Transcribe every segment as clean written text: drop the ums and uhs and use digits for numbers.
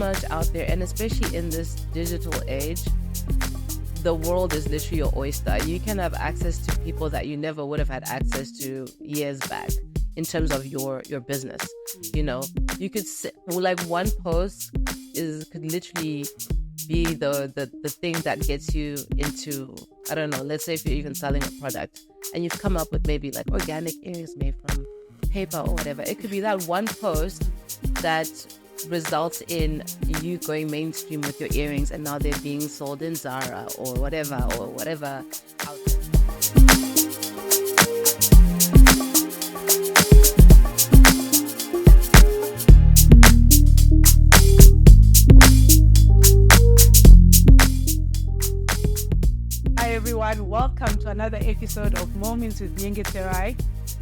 much out there, and especially in this digital age, the world is literally your oyster. You can have access to people that you never would have had access to years back in terms of your business. You could like one post could literally be the thing that gets you into, I don't know, let's say if you're even selling a product and you've come up with maybe like organic earrings made from paper or whatever. It could be that one post that results in you going mainstream with your earrings, and now they're being sold in Zara or whatever outlet. Hi everyone, welcome to another episode of Moments with Nyengeterai.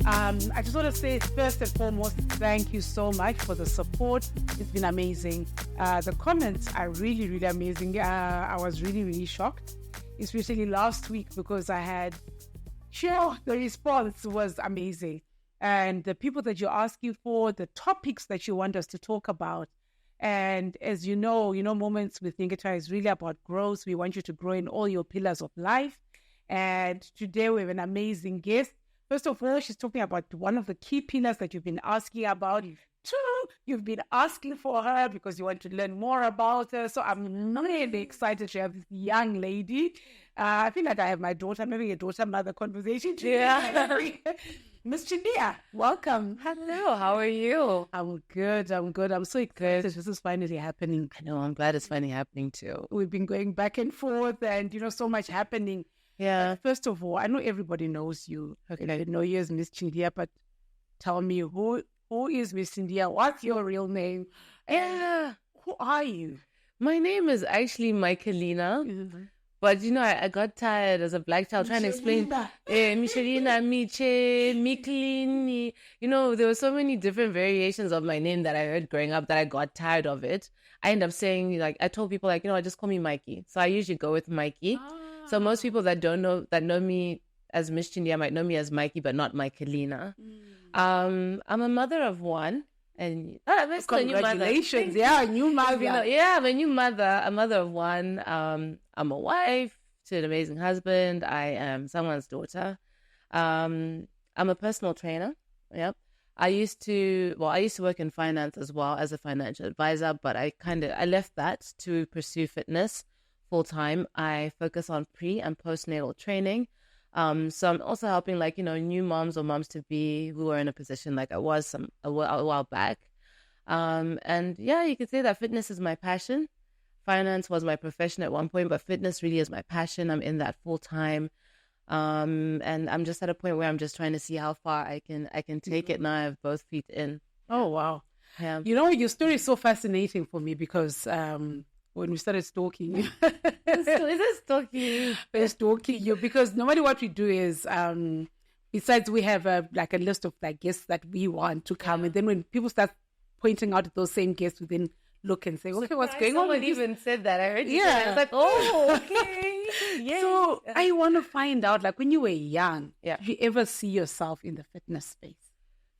I just want to say first and foremost, thank you so much for the support. It's been amazing. The comments are really, really amazing. I was really, really shocked, especially last week, because the response was amazing. And the people that you're asking for, the topics that you want us to talk about. And as you know, Moments with Nyengeterai is really about growth. We want you to grow in all your pillars of life. And today we have an amazing guest. First of all, she's talking about one of the key pillars that you've been asking about. Two, you've been asking for her because you want to learn more about her. So I'm really excited to have this young lady. I feel like I have my daughter, maybe a daughter-mother conversation today. Yeah. Miss Chindiya, welcome. Hello, how are you? I'm good. I'm so excited this is finally happening. I know, I'm glad it's finally happening too. We've been going back and forth and, so much happening. Yeah. First of all, I know everybody knows you. Okay. I know you as Miss Chindiya, but tell me, who is Miss Chindiya? What's your real name? Yeah. Who are you? My name is actually Melina. Mm-hmm. But, I got tired as a black child trying to explain. Michelina, Miche, Miklini. There were so many different variations of my name that I heard growing up that I got tired of it. I ended up saying, I told people, just call me Mikey. So I usually go with Mikey. So most people that know me as Miss Chindiya might know me as Mikey, but not Michaelina. I'm a mother of one. And congratulations, a new mother. I'm a new mother, a mother of one. I'm a wife to an amazing husband. I am someone's daughter. I'm a personal trainer. Yep. I used to work in finance as well as a financial advisor, but I left that to pursue fitness full time. I focus on pre and postnatal training. So I'm also helping new moms or moms to be who are in a position like I was a while back. And yeah, you could say that fitness is my passion. Finance was my profession at one point, but fitness really is my passion. I'm in that full time. And I'm just at a point where I'm just trying to see how far I can take it now. I have both feet in. Oh, wow. Yeah. Your story is so fascinating for me because, when we started stalking you. Is it stalking? We're stalking you because normally what we do is, besides we have a list of guests that we want to come. And then when people start pointing out those same guests, we then look and say, okay, what's going on? Someone even said that. I heard you. Yeah. I was like, oh, okay. Yeah. So I want to find out, when you were young, did you ever see yourself in the fitness space?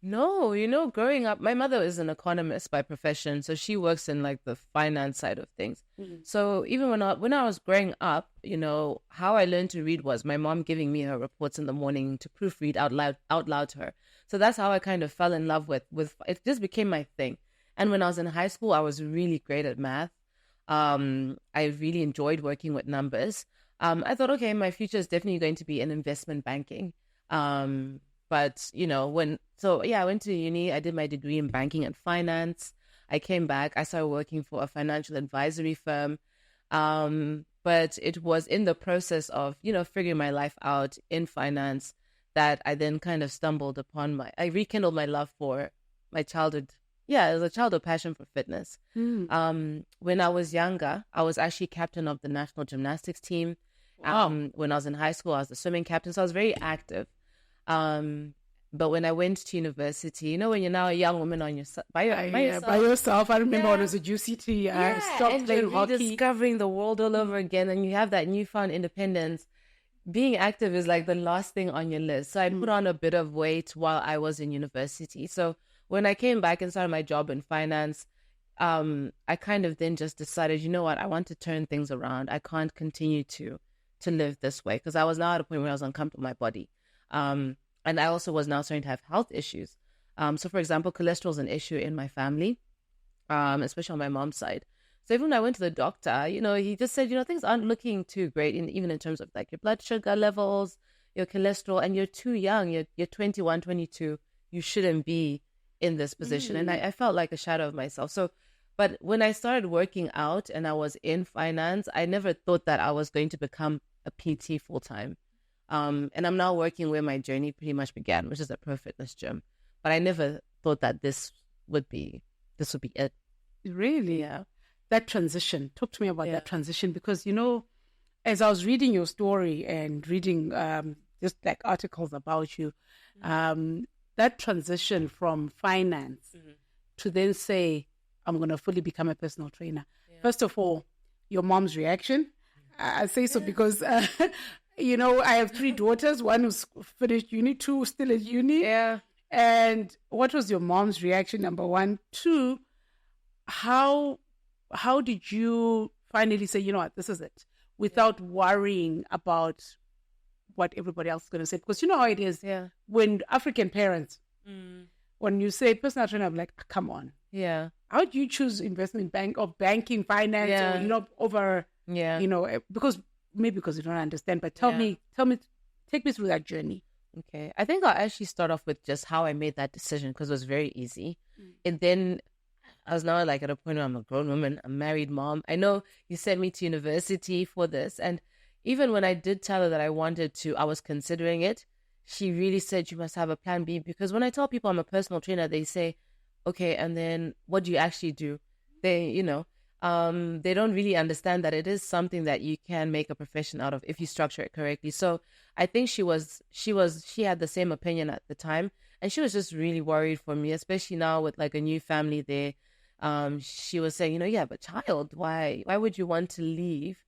No, growing up, my mother is an economist by profession, so she works in the finance side of things. Mm-hmm. So even when I was growing up, how I learned to read was my mom giving me her reports in the morning to proofread out loud to her. So that's how I kind of fell in love with it. Just became my thing. And when I was in high school, I was really great at math. I really enjoyed working with numbers. I thought, okay, my future is definitely going to be in investment banking. But, I went to uni, I did my degree in banking and finance. I came back, I started working for a financial advisory firm. But it was in the process of, figuring my life out in finance that I then kind of stumbled upon I rekindled my love for my childhood. Yeah, it was a childhood passion for fitness. Mm. When I was younger, I was actually captain of the national gymnastics team. Wow. When I was in high school, I was the swimming captain, so I was very active. But when I went to university, when you're now a young woman by yourself. I remember when I was a UCT. I stopped playing hockey. Discovering the world all over again, and you have that newfound independence. Being active is the last thing on your list. So I put on a bit of weight while I was in university. So when I came back and started my job in finance, I kind of then just decided, you know what, I want to turn things around. I can't continue to live this way, because I was now at a point where I was uncomfortable with my body. And I also was now starting to have health issues. So for example, cholesterol is an issue in my family, especially on my mom's side. So even when I went to the doctor, he just said, things aren't looking too great, even in terms of like your blood sugar levels, your cholesterol, and you're too young. You're 21, 22. You shouldn't be in this position. And I felt like a shadow of myself. So, but when I started working out and I was in finance, I never thought that I was going to become a PT full time. And I'm now working where my journey pretty much began, which is a pro fitness gym. But I never thought that this would be it. Really? Yeah. That transition. Talk to me about that transition, because, as I was reading your story and reading just like articles about you, that transition from finance to then say, I'm going to fully become a personal trainer. Yeah. First of all, your mom's reaction. I say so because, I have 3 daughters. One who's finished uni, 2 still at uni. Yeah. And what was your mom's reaction, number 1? 2, how did you finally say, you know what, this is it, without worrying about what everybody else is going to say? Because you know how it is when African parents, when you say personal trainer, I'm like, come on. Yeah. How do you choose investment bank or banking, finance, or, over, because you don't understand, but tell me, take me through that journey. Okay. I think I'll actually start off with just how I made that decision, because it was very easy. And then I was now like at a point where I'm a grown woman, a married mom. I know you sent me to university for this. And even when I did tell her that I was considering it, she really said you must have a plan B. Because when I tell people I'm a personal trainer, they say, okay, and then what do you actually do? They, they don't really understand that it is something that you can make a profession out of if you structure it correctly. So I think she had the same opinion at the time. And she was just really worried for me, especially now with like a new family there. She was saying, but child, why would you want to leave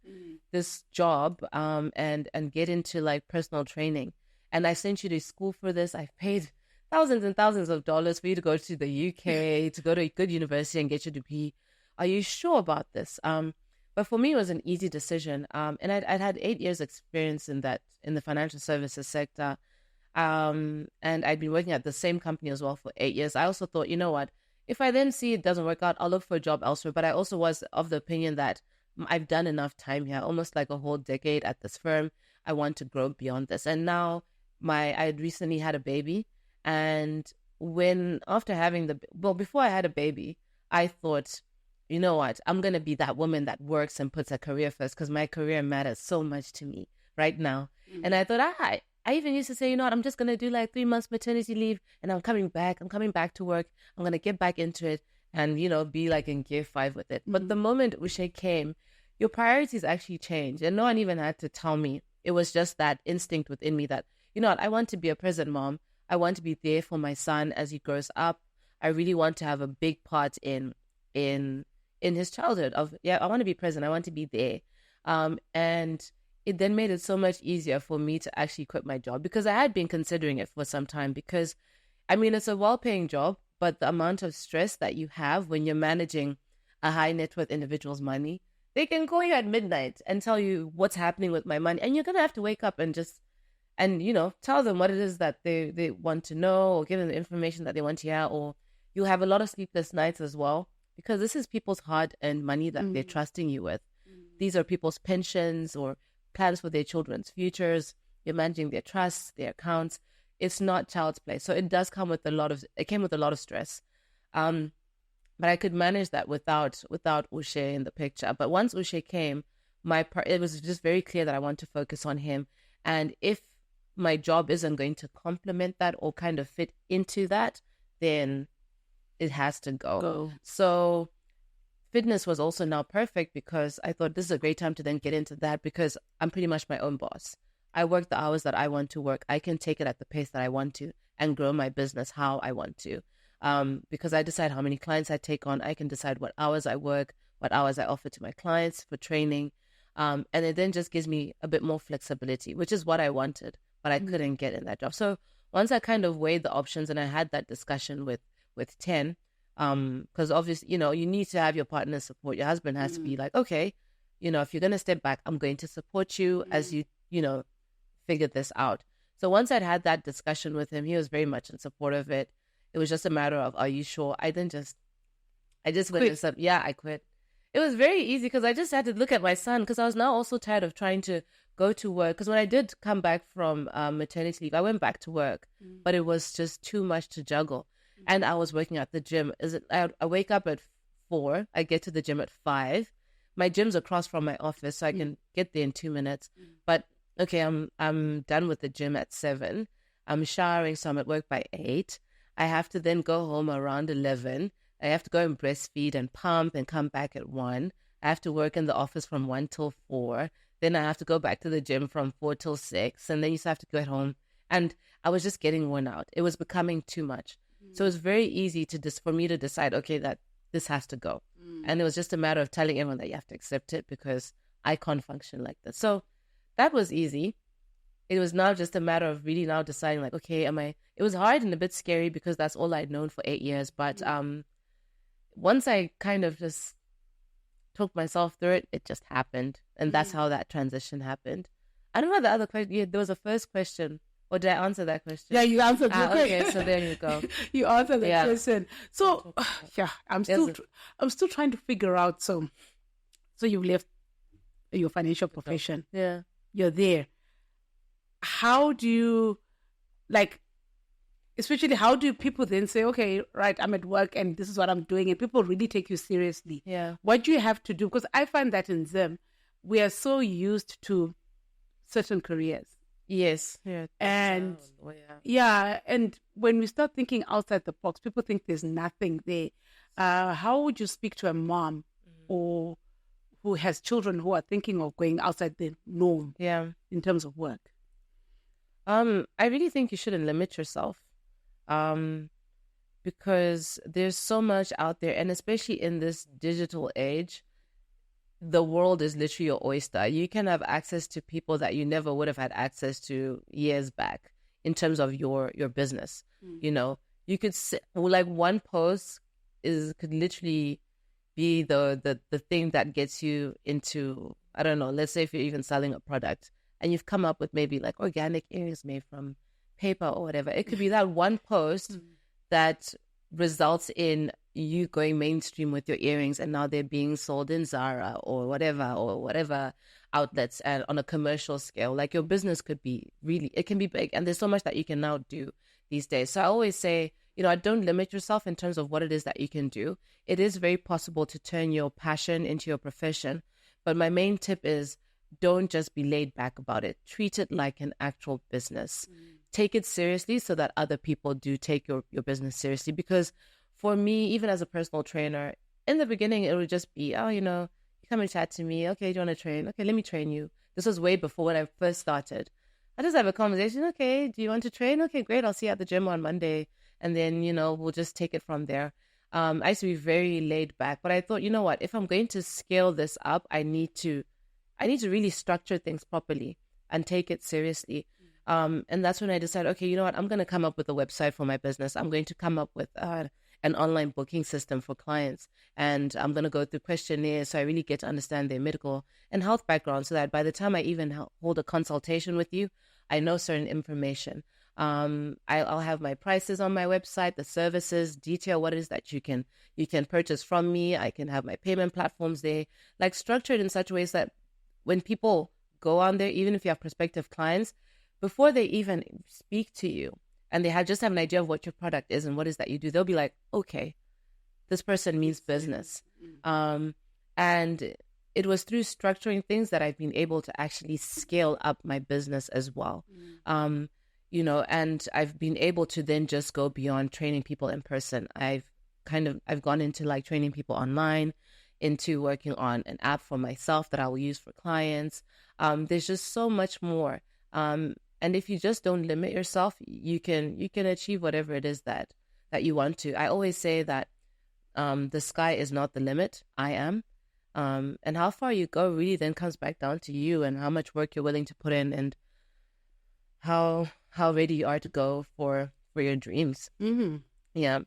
this job and get into like personal training? And I sent you to school for this. I've paid thousands and thousands of dollars for you to go to the UK, to go to a good university and get your degree. Are you sure about this? But for me, it was an easy decision. And I'd had 8 years experience in the financial services sector. And I'd been working at the same company as well for 8 years. I also thought, you know what, if I then see it doesn't work out, I'll look for a job elsewhere. But I also was of the opinion that I've done enough time here, almost like a whole decade at this firm. I want to grow beyond this. And now I had recently had a baby. And before I had a baby, I thought, you know what, I'm going to be that woman that works and puts her career first, because my career matters so much to me right now. And I thought, I even used to say, you know what, I'm just going to do like 3 months maternity leave and I'm coming back to work. I'm going to get back into it and, be like in gear 5 with it. But the moment Ushe came, your priorities actually changed. And no one even had to tell me. It was just that instinct within me that, you know what, I want to be a present mom. I want to be there for my son as he grows up. I really want to have a big part in his childhood I want to be present. I want to be there. And it then made it so much easier for me to actually quit my job, because I had been considering it for some time, because it's a well-paying job, but the amount of stress that you have when you're managing a high net worth individual's money, they can call you at midnight and tell you what's happening with my money. And you're going to have to wake up and tell them what it is that they want to know, or give them the information that they want to hear, or you'll have a lot of sleepless nights as well, because this is people's hard-earned money that they're trusting you with. These are people's pensions or plans for their children's futures. You're managing their trusts, their accounts. It's not child's play. So it does come with it came with a lot of stress. But I could manage that without Ushe in the picture. But once Ushe came, it was just very clear that I want to focus on him. And if my job isn't going to complement that or kind of fit into that, then it has to go. So fitness was also now perfect, because I thought this is a great time to then get into that, because I'm pretty much my own boss. I work the hours that I want to work. I can take it at the pace that I want to and grow my business how I want to. Because I decide how many clients I take on. I can decide what hours I work, what hours I offer to my clients for training. And it then just gives me a bit more flexibility, which is what I wanted, but I couldn't get in that job. So once I kind of weighed the options and I had that discussion with 10, Because obviously, you need to have your partner's support. Your husband has to be like, okay, if you're going to step back, I'm going to support you as you figure this out. So once I'd had that discussion with him, he was very much in support of it. It was just a matter of, are you sure? I just went and said, yeah, I quit. It was very easy because I just had to look at my son, because I was now also tired of trying to go to work. Because when I did come back from maternity leave, I went back to work, but it was just too much to juggle. And I was working at the gym. I wake up at 4, I get to the gym at 5. My gym's across from my office, so I can get there in 2 minutes. But okay, I'm done with the gym at 7. I'm showering, so I'm at work by 8. I have to then go home around 11. I have to go and breastfeed and pump and come back at 1. I have to work in the office from 1 till 4. Then I have to go back to the gym from 4 till 6. And then you have to go home. And I was just getting worn out. It was becoming too much. So it was very easy for me to decide, okay, that this has to go. And it was just a matter of telling everyone that you have to accept it because I can't function like this. So that was easy. It was now just a matter of really now deciding like, okay, it was hard and a bit scary because that's all I'd known for 8 years. But once I kind of just took myself through it, it just happened. And that's how that transition happened. I don't know the other question. Yeah, there was a first question. Or did I answer that question? Yeah, you answered the question. Okay, so there you go. You answered the question. So, I'm still trying to figure out. So you've left your financial profession. Yeah. You're there. How do you, especially how do people then say, okay, right, I'm at work and this is what I'm doing, and people really take you seriously? Yeah. What do you have to do? Because I find that in Zim, we are so used to certain careers. Yes. Yeah. And and when we start thinking outside the box, people think there's nothing there. How would you speak to a mom or who has children who are thinking of going outside the norm in terms of work? I really think you shouldn't limit yourself. Because there's so much out there, and especially in this digital age, the world is literally your oyster. You can have access to people that you never would have had access to years back in terms of your business. You could one post could literally be the thing that gets you into, I don't know, let's say if you're even selling a product and you've come up with maybe like organic earrings made from paper or whatever. It could be that one post that results in you going mainstream with your earrings, and now they're being sold in Zara or whatever outlets and on a commercial scale. Like your business could be it can be big, and there's so much that you can now do these days. So I always say, don't limit yourself in terms of what it is that you can do. It is very possible to turn your passion into your profession. But my main tip is don't just be laid back about it. Treat it like an actual business. Take it seriously so that other people do take your business seriously. Because for me, even as a personal trainer, in the beginning, it would just be, you come and chat to me. Okay, do you want to train? Okay, let me train you. This was way before when I first started. I just have a conversation. Okay, do you want to train? Okay, great. I'll see you at the gym on Monday. And then, we'll just take it from there. I used to be very laid back, but I thought, you know what? If I'm going to scale this up, I need to really structure things properly and take it seriously. And that's when I decided, okay, you know what? I'm going to come up with a website for my business. I'm going to come up with an online booking system for clients. And I'm going to go through questionnaires so I really get to understand their medical and health background so that by the time I even hold a consultation with you, I know certain information. I'll have my prices on my website, the services, detail what it is that you can purchase from me. I can have my payment platforms there, like structured in such ways that when people go on there, even if you have prospective clients, before they even speak to you and they just have an idea of what your product is and what it is that you do, they'll be like, okay, this person means business. And it was through structuring things that I've been able to actually scale up my business as well. And I've been able to then just go beyond training people in person. I've gone into like training people online, into working on an app for myself that I will use for clients. There's just so much more. And if you just don't limit yourself, you can achieve whatever it is that you want to. I always say that the sky is not the limit. I am. And how far you go really then comes back down to you and how much work you're willing to put in and how ready you are to go for your dreams. Mm-hmm. Yeah.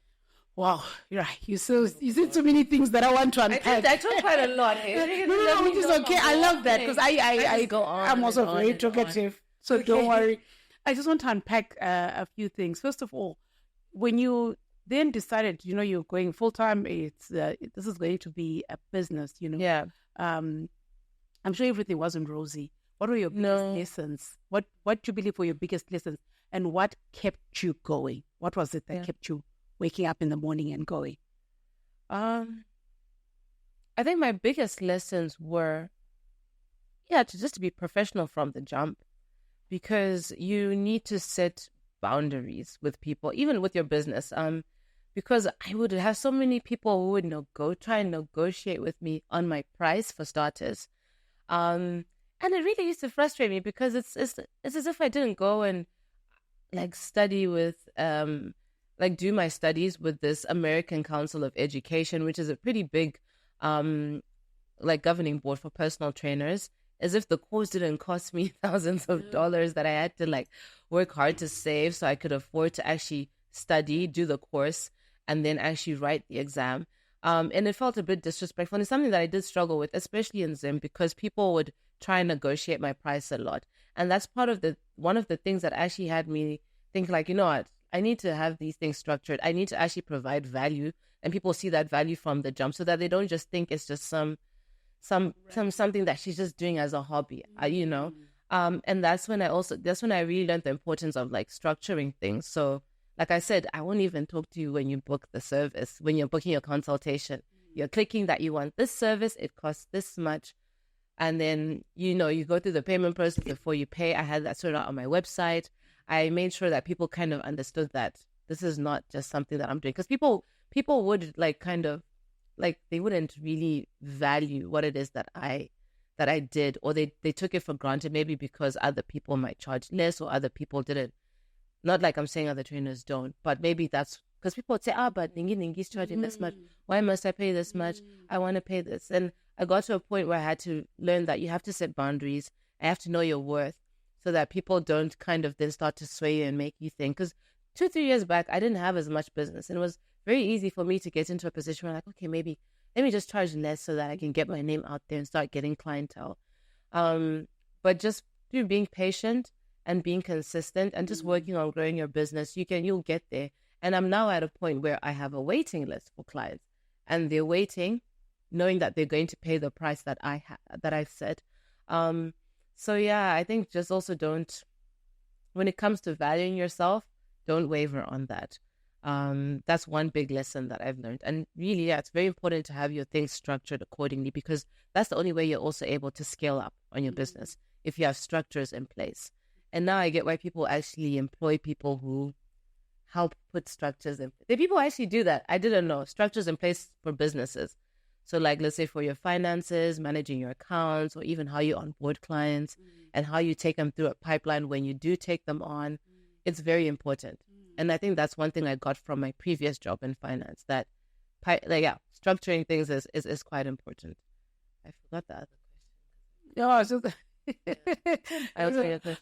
Wow, right. You said so many things that I want to unpack. I told quite a lot. Hey. No, which is okay. I love that because I go on. I'm also very talkative, so okay. Don't worry. I just want to unpack a few things. First of all, when you then decided, you're going full time, this is going to be a business, Yeah. I'm sure everything wasn't rosy. What were your biggest lessons? What do you believe were your biggest lessons, and what kept you going? What was it that kept you waking up in the morning and going? I think my biggest lessons were, to be professional from the jump, because you need to set boundaries with people, even with your business. Because I would have so many people who would try and negotiate with me on my price for starters. And it really used to frustrate me because it's as if I didn't go and study with do my studies with this American Council of Education, which is a pretty big governing board for personal trainers, as if the course didn't cost me thousands of dollars that I had to work hard to save so I could afford to actually study, do the course, and then actually write the exam. And it felt a bit disrespectful. And it's something that I did struggle with, especially in Zim, because people would try and negotiate my price a lot. And that's one of the things that actually had me think what? I need to have these things structured. I need to actually provide value, and people see that value from the jump so that they don't just think it's just something that she's just doing as a hobby, and that's when I really learned the importance of structuring things. So like I said, I won't even talk to you when you book the service, when you're booking your consultation. You're clicking that you want this service, it costs this much. And then, you go through the payment process before you pay. I had that sorted out on my website. I made sure that people kind of understood that this is not just something that I'm doing. Because people would they wouldn't really value what it is that I did, or they took it for granted, maybe because other people might charge less or other people didn't. Not like I'm saying other trainers don't, but maybe that's because people would say, but Ningi's charging this much. Why must I pay this much? I want to pay this. And I got to a point where I had to learn that you have to set boundaries. I have to know your worth so that people don't kind of then start to sway you and make you think. Because 2-3 years back, I didn't have as much business. And it was very easy for me to get into a position where okay, maybe let me just charge less so that I can get my name out there and start getting clientele. But just through being patient and being consistent and just working on growing your business, you'll get there. And I'm now at a point where I have a waiting list for clients, and they're waiting, knowing that they're going to pay the price that I've set. So yeah, I think just also when it comes to valuing yourself, don't waver on that. That's one big lesson that I've learned. And really, it's very important to have your things structured accordingly, because that's the only way you're also able to scale up on your business, if you have structures in place. And now I get why people actually employ people who help put structures in. The people actually do that. I didn't know. Structures in place for businesses. So let's say for your finances, managing your accounts, or even how you onboard clients and how you take them through a pipeline when you do take them on. It's very important. And I think that's one thing I got from my previous job in finance, that structuring things is quite important. I forgot the other question. No,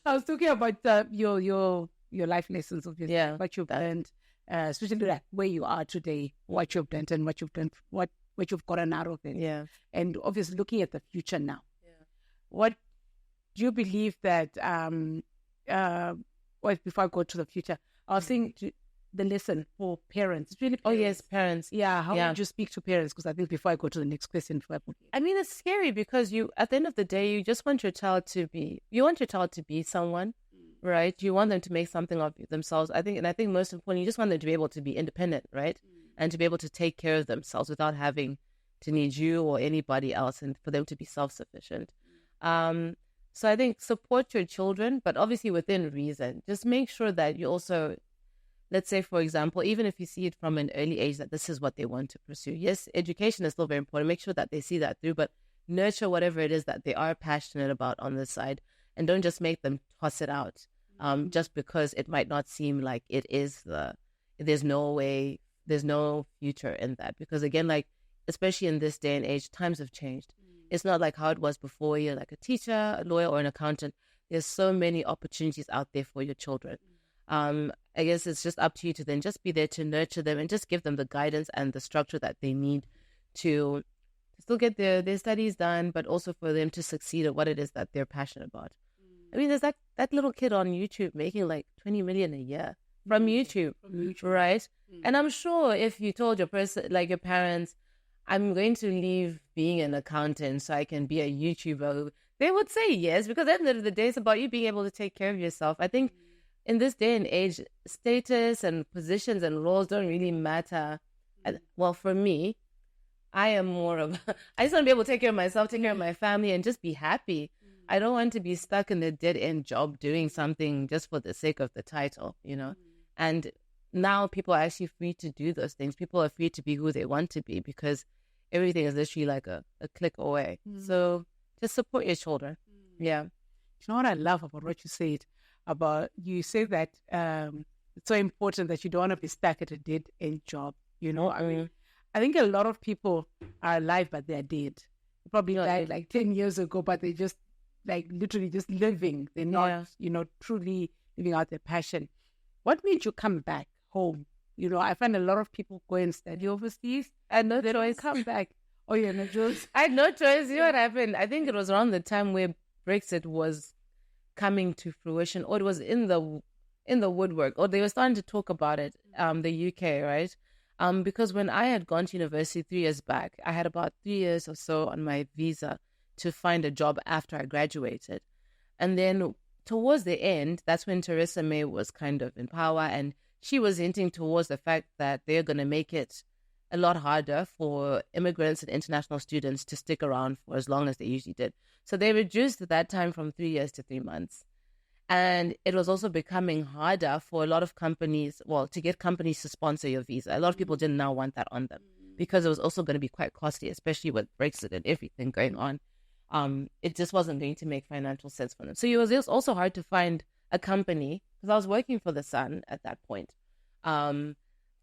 I was talking about your life lessons, obviously, what you've learned, especially where you are today, what you've learned and what you've gotten out of it. Yeah. And obviously looking at the future now. Yeah. What do you believe that before I go to the future, I was saying the lesson for parents. It's really parents. Oh yes, parents. Yeah, how would you speak to parents? Because I think before I go to the next question, I mean, it's scary because at the end of the day, you just want your child to be someone, right? You want them to make something of themselves. I think most importantly, you just want them to be able to be independent, right? And to be able to take care of themselves without having to need you or anybody else, and for them to be self-sufficient. So I think support your children, but obviously within reason. Just make sure that you also, let's say, for example, even if you see it from an early age that this is what they want to pursue. Yes, education is still very important. Make sure that they see that through, but nurture whatever it is that they are passionate about on the side, and don't just make them toss it out just because it might not seem like it is there's no future in that. Because again, especially in this day and age, times have changed. It's not like how it was before. You're like a teacher, a lawyer, or an accountant. There's so many opportunities out there for your children. I guess it's just up to you to then just be there to nurture them and just give them the guidance and the structure that they need to still get their studies done, but also for them to succeed at what it is that they're passionate about. I mean, there's that little kid on YouTube making like 20 million a year from YouTube, right? And I'm sure if you told your parents, I'm going to leave being an accountant so I can be a YouTuber, they would say yes, because at the end of the day, it's about you being able to take care of yourself. I think in this day and age, status and positions and roles don't really matter. Well, for me, I am more of, I just want to be able to take care of myself, take care of my family, and just be happy. I don't want to be stuck in a dead-end job doing something just for the sake of the title, And now people are actually free to do those things. People are free to be who they want to be because everything is literally like a click away. So just support your children. Yeah. You know what I love about what you said? You say that it's so important that you don't want to be stuck at a dead-end job, I mean, I think a lot of people are alive, but they're dead. They probably died like 10 years ago, but they just like literally just living. They're not, truly living out their passion. What made you come back home? I find a lot of people go and study overseas and they don't come back. Oh, yeah, no choice. I had no choice. You know what happened? I think it was around the time where Brexit was coming to fruition, or it was in the woodwork, or they were starting to talk about it, the UK, right? Because when I had gone to university 3 years back, I had about 3 years or so on my visa to find a job after I graduated. And then towards the end, that's when Theresa May was kind of in power, and she was hinting towards the fact that they're going to make it a lot harder for immigrants and international students to stick around for as long as they usually did. So they reduced that time from 3 years to 3 months. And it was also becoming harder for a lot of companies, to get companies to sponsor your visa. A lot of people didn't now want that on them because it was also going to be quite costly, especially with Brexit and everything going on. It just wasn't going to make financial sense for them. So it was also hard to find a company because I was working for The Sun at that point.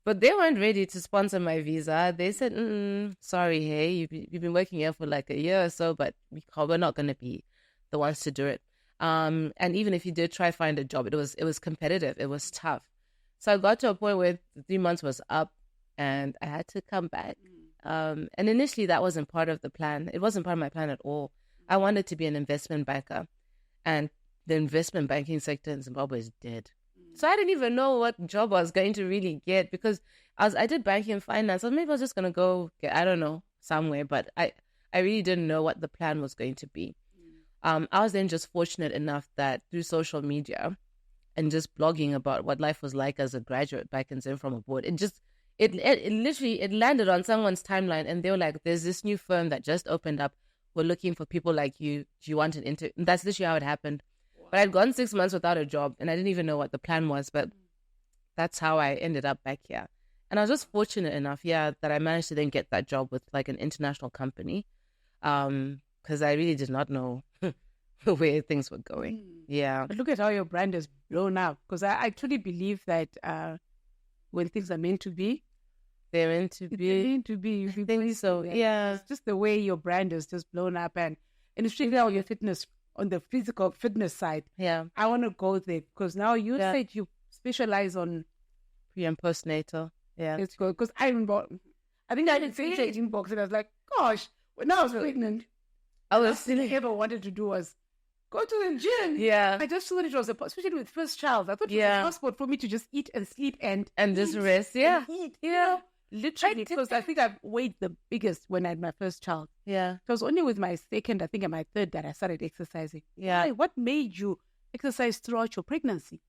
But they weren't ready to sponsor my visa. They said, sorry, hey, you've been working here for like a year or so, but we're not going to be the ones to do it. And even if you did try find a job, it was competitive. It was tough. So I got to a point where the 3 months was up and I had to come back. And initially that wasn't part of the plan. It wasn't part of my plan at all. I wanted to be an investment banker, and the investment banking sector in Zimbabwe is dead. So I didn't even know what job I was going to really get because I did banking and finance. So maybe I was just going to go get, I don't know, somewhere, but I really didn't know what the plan was going to be. I was then just fortunate enough that through social media and just blogging about what life was like as a graduate back in Zim from abroad, it literally landed on someone's timeline, and they were like, there's this new firm that just opened up. We're looking for people like you. Do you want an interview? That's literally how it happened. Wow. But I'd gone 6 months without a job and I didn't even know what the plan was, but that's how I ended up back here. And I was just fortunate enough, that I managed to then get that job with like an international company. Because I really did not know where things were going. Yeah. But look at how your brand has blown up. Because I truly believe that when things are meant to be, they're meant to be. They're meant to be. I think so. Yeah. It's just the way your brand has just blown up, and especially on your fitness, on the physical fitness side. Yeah. I want to go there because now you said you specialize on pre and postnatal. Yeah. Let's go. Because I remember, I think I did say inbox, and I was like, gosh, when I was pregnant, all I ever wanted to do was go to the gym. Yeah. I just thought it was, especially with first child, I thought it was a passport for me to just eat and sleep and just rest. Yeah. Eat. Yeah. Literally, because I think I've weighed the biggest when I had my first child. Yeah. It was only with my second, I think, and my third that I started exercising. Yeah. What made you exercise throughout your pregnancy?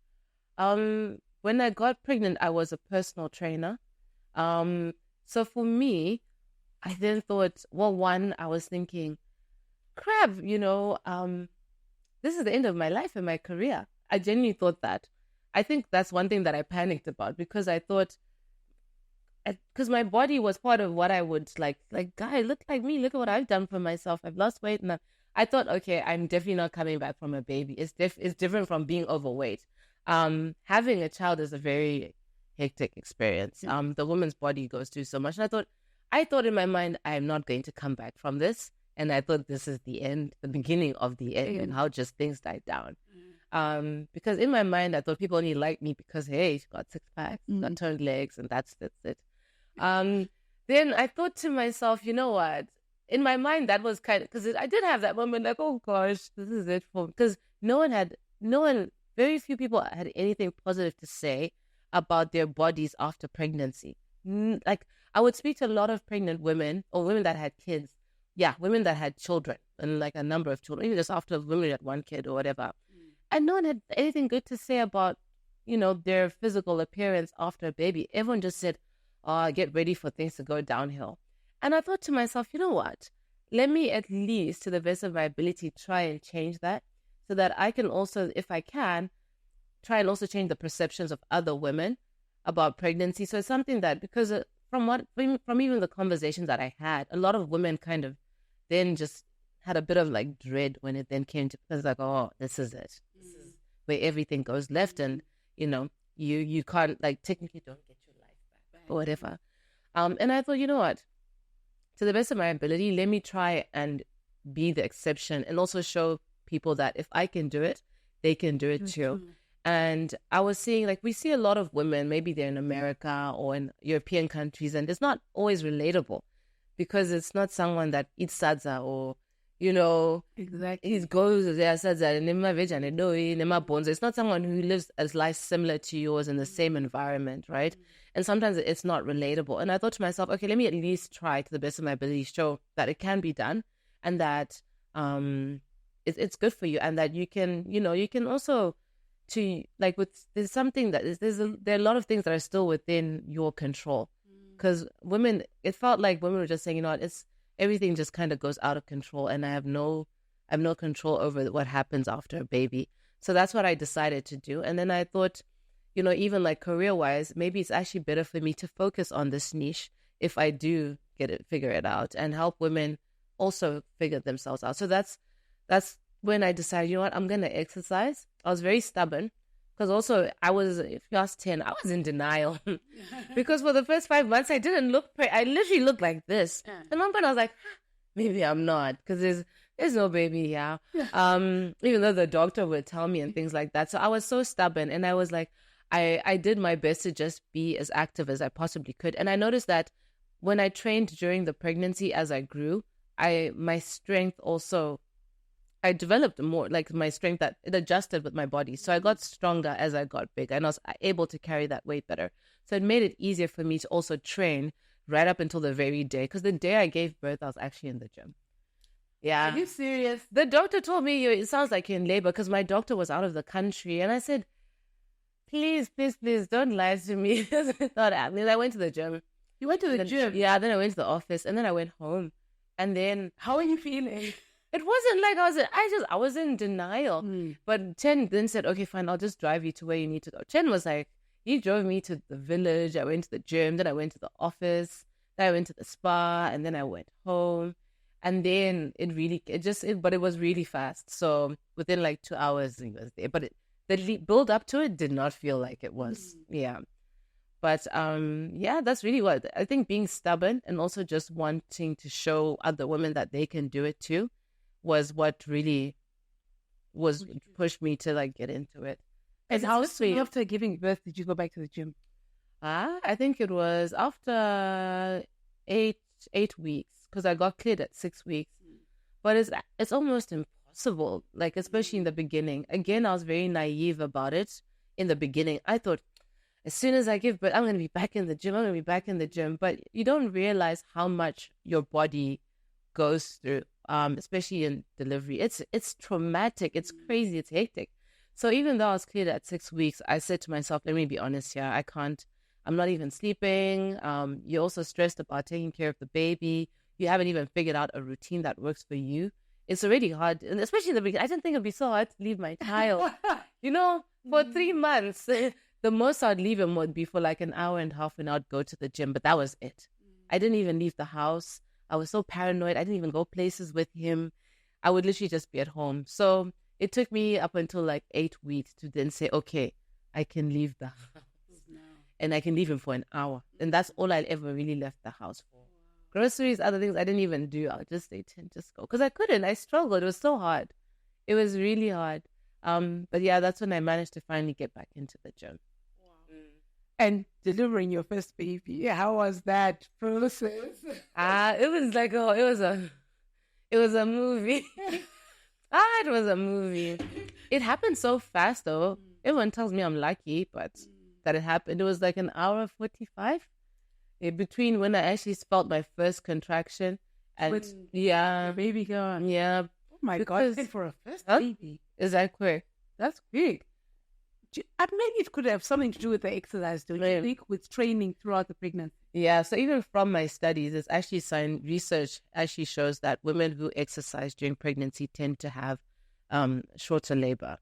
When I got pregnant, I was a personal trainer. So for me, I then thought, I was thinking, crap, this is the end of my life and my career. I genuinely thought that. I think that's one thing that I panicked about because I thought, because my body was part of what I would like, guy, look like me, look at what I've done for myself. I've lost weight. And I thought, okay, I'm definitely not coming back from a baby. It's different from being overweight. Having a child is a very hectic experience. The woman's body goes through so much. And I thought in my mind, I'm not going to come back from this. And I thought this is the end, the beginning of the end, and how just things died down. Because in my mind, I thought people only liked me because, hey, she got 6 packs, got turned legs, and that's it. Then I thought to myself, you know what? In my mind, that was kind of, because I did have that moment like, oh gosh, this is it for, because very few people had anything positive to say about their bodies after pregnancy. Like, I would speak to a lot of pregnant women or women that had kids. Yeah, women that had children and like a number of children, even just after women had one kid or whatever. And no one had anything good to say about, their physical appearance after a baby. Everyone just said, oh, get ready for things to go downhill. And I thought to myself, you know what? Let me at least, to the best of my ability, try and change that so that I can also, if I can, try and also change the perceptions of other women about pregnancy. So it's something that, because from even the conversations that I had, a lot of women kind of then just had a bit of like dread when it then came to, because like, oh, this is it. This is where everything goes left, and you can't, like, technically don't get your life back or whatever. And I thought, you know what? To the best of my ability, let me try and be the exception and also show people that if I can do it, they can do it too. And I was seeing, like, we see a lot of women, maybe they're in America or in European countries, and it's not always relatable because it's not someone that eats sadza or, exactly. he goes there, sadza, it's not someone who lives a life similar to yours in the same environment, right? And sometimes it's not relatable. And I thought to myself, okay, let me at least try to the best of my ability, show that it can be done and that it's good for you, and that you can also, to, like, there's something that there are a lot of things that are still within your control, because it felt like women were just saying, you know what, everything just kind of goes out of control, and I have no control over what happens after a baby. So that's what I decided to do. And then I thought, even like career wise, maybe it's actually better for me to focus on this niche if I do figure it out, and help women also figure themselves out. So that's when I decided, you know what, I'm going to exercise. I was very stubborn because also if you ask 10, I was in denial because for the first 5 months, I didn't look, I literally looked like this. And one point I was like, maybe I'm not, because there's no baby here. Even though the doctor would tell me and things like that. So I was so stubborn, and I was like, I did my best to just be as active as I possibly could. And I noticed that when I trained during the pregnancy, as I grew, my strength also, I developed more, like, my strength, that it adjusted with my body. So I got stronger as I got bigger, and I was able to carry that weight better. So it made it easier for me to also train right up until the very day. Because the day I gave birth, I was actually in the gym. Yeah. Are you serious? The doctor told me, it sounds like you're in labor, because my doctor was out of the country. And I said, please, don't lie to me. It's not happening. I went to the gym. You went to the gym? Yeah, then I went to the office, and then I went home. And then... How are you feeling? It wasn't like I was in denial. But Chen then said, okay, fine, I'll just drive you to where you need to go. Chen was like, he drove me to the village. I went to the gym. Then I went to the office. Then I went to the spa. And then I went home. And then but it was really fast. So within like 2 hours, he was there. But the build up to it did not feel like it was. Yeah. But that's really what I think, being stubborn and also just wanting to show other women that they can do it too was what really pushed me to, like, get into it. And how soon after giving birth did you go back to the gym? I think it was after 8 weeks, because I got cleared at 6 weeks. But it's almost impossible, like, especially in the beginning. Again, I was very naive about it in the beginning. I thought, as soon as I give birth, I'm going to be back in the gym. But you don't realize how much your body goes through, especially in delivery. It's traumatic. It's crazy. It's hectic. So even though I was cleared at 6 weeks, I said to myself, let me be honest here. I'm not even sleeping. You're also stressed about taking care of the baby. You haven't even figured out a routine that works for you. It's already hard. And especially in the beginning, I didn't think it'd be so hard to leave my child. For 3 months, the most I'd leave him would be for like an hour and a half, and I'd go to the gym. But that was it. I didn't even leave the house. I was so paranoid. I didn't even go places with him. I would literally just be at home. So it took me up until like 8 weeks to then say, okay, I can leave the house. And I can leave him for an hour. And that's all I ever really left the house for. Groceries, other things I didn't even do. I would just say, just go. Because I couldn't. I struggled. It was so hard. It was really hard. But yeah, that's when I managed to finally get back into the gym. And delivering your first baby, how was that process? It was like it was a movie. It was a movie. It happened so fast though. Everyone tells me I'm lucky, but that it happened. It was like an hour 45 between when I actually felt my first contraction and the baby girl. Yeah. Oh my God! For a first baby, is that quick? That's quick. Maybe it could have something to do with the exercise, don't you think, with training throughout the pregnancy? Yeah, so even from my studies, it's actually research actually shows that women who exercise during pregnancy tend to have shorter labor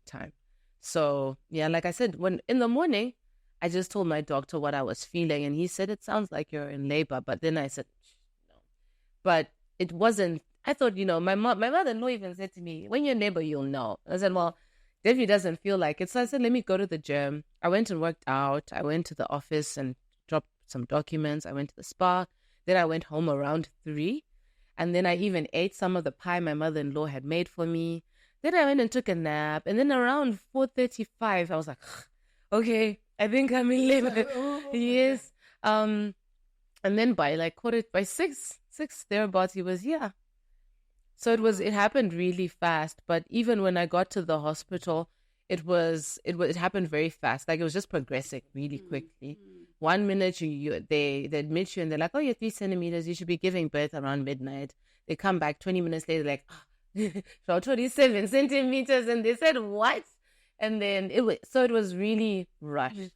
time. So, yeah, like I said, when in the morning, I just told my doctor what I was feeling, and he said, it sounds like you're in labor. But then I said, no. But it wasn't. I thought, my mother-in-law even said to me, when you're in labor, you'll know. I said, well, definitely doesn't feel like it. So I said, let me go to the gym. I went and worked out. I went to the office and dropped some documents. I went to the spa. Then I went home around 3. And then I even ate some of the pie my mother-in-law had made for me. Then I went and took a nap. And then around 4:35, I was like, okay, I think I'm in labor. Yes. And then by 6 thereabouts, he was, yeah. So it happened really fast. But even when I got to the hospital, it happened very fast. Like it was just progressing really quickly. 1 minute they admit you and they're like, oh, you're 3 centimeters. You should be giving birth around midnight. They come back 20 minutes later, like, oh, 27 centimeters. And they said, what? And then it was really rushed.